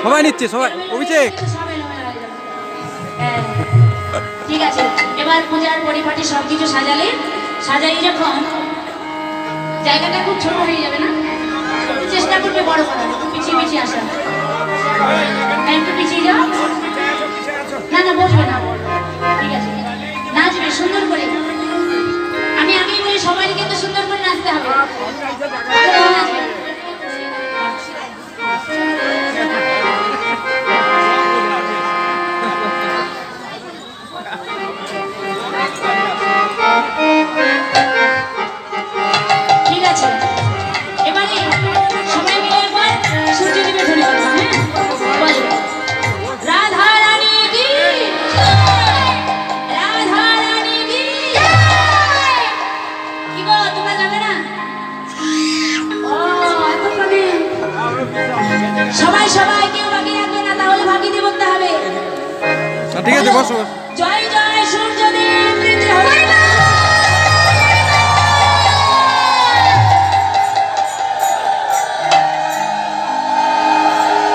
সবাই নিচ্ছে, সবাই। অভিষেক, ঠিক আছে, এবার পূজার পরিপাটি সবকিছু সাজালে, সাজাই যখন জায়গাটা খুব ছোট হয়ে যাবে না, চেষ্টা করবে বড় করার, পিছিয়ে পিছিয়ে আসা। একটু পিছিয়ে যাও, না না বসবে না, ঠিক আছে, নাচবে সুন্দর করে। আমি আগেই বলি সবাই কিন্তু সুন্দর করে নাচতে হবে। ঠিক আছে, এবারে সবাই মিলে একবার সূর্যদেবের ধ্বনি করবো। হ্যাঁ, বলো রাধা রানী কি, রাধা রানী কি। কি গো তোমরা যাবে না? ও এতক্ষণে সবাই সবাই কেউ বাকি রাখবে না, তাহলে বাকি দিয়ে বলতে হবে। ঠিক আছে, বসো। জয় জয় সূর্যদেব, প্রীতি হরি।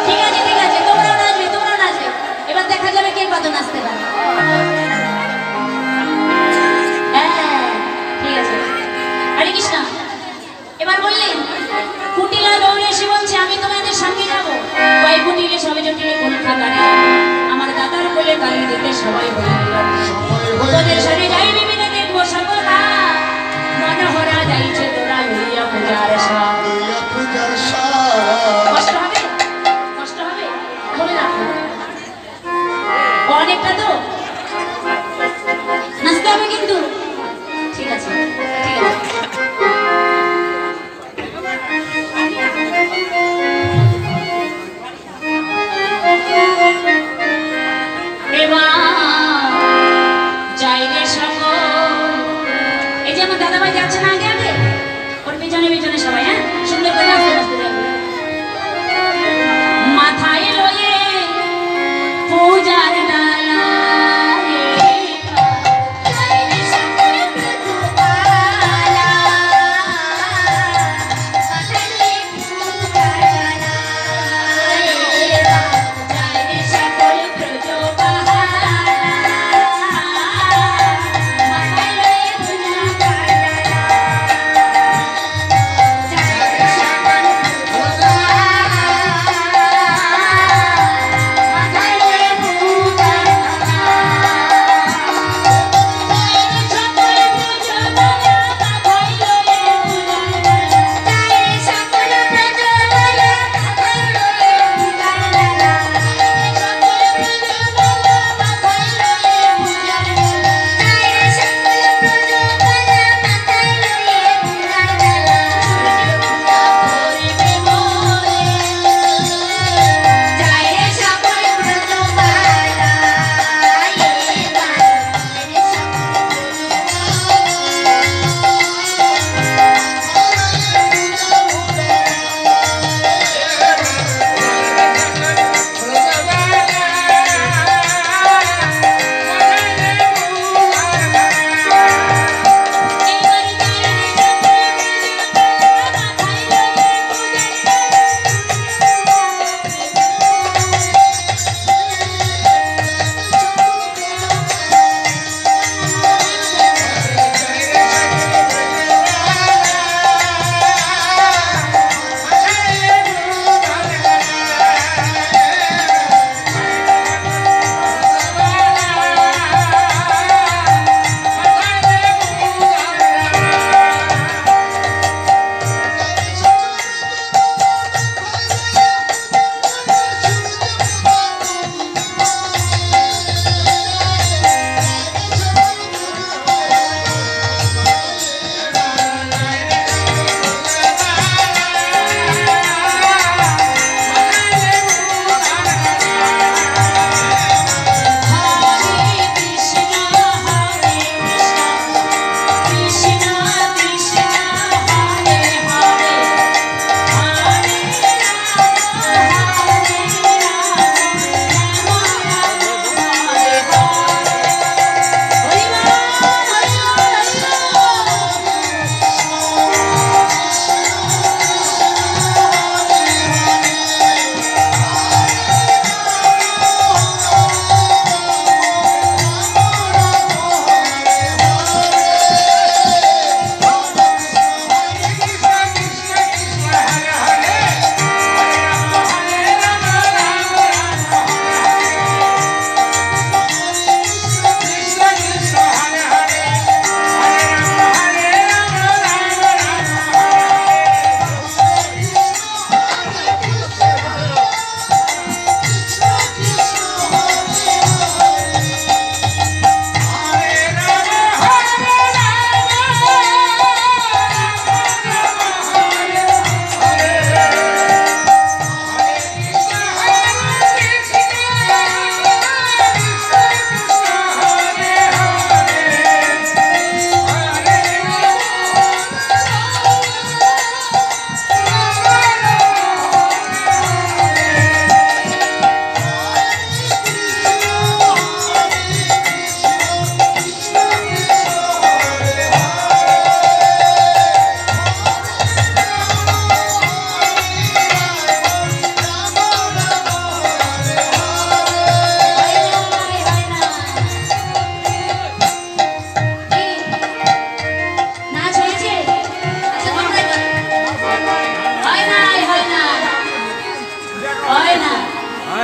ঠিক আছে ঠিক আছে, তোমরা নাচবে, তোমরা নাচবে। এবার দেখা যাবে কে কত নাচতে পারে। হ্যাঁ ঠিক আছে, হরে কৃষ্ণ। এবার বললেন কুটিলা দৌড়ে এসে বলছে আমি তোমাদের সঙ্গে যাবো। কয় কুটিলে সবে জটিলে কোন খাতারে আমার দাদার কোলে তালি দিতে সবাই বলে তোদের সরে যাই বিভিন্ন দেখবো সকল মনোহরা যাইছে তোরা লইয়া পূজার কষ্ট হবে, কষ্ট হবে, বলে রাখো অনেকটা তো নাচতে হবে কিন্তু। ঠিক আছে ঠিক আছে, এই যে আমার দাদাভাই যাচ্ছে না আগে আগে, ওর পিছনে পিছনে সবাই। হ্যাঁ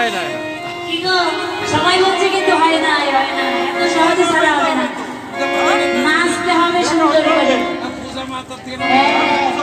হয় না কি গো সবাই বলছে কিন্তু হয় না হয় না এত সহজে সারা হবে না নাচতে হবে সুন্দর করে হ্যাঁ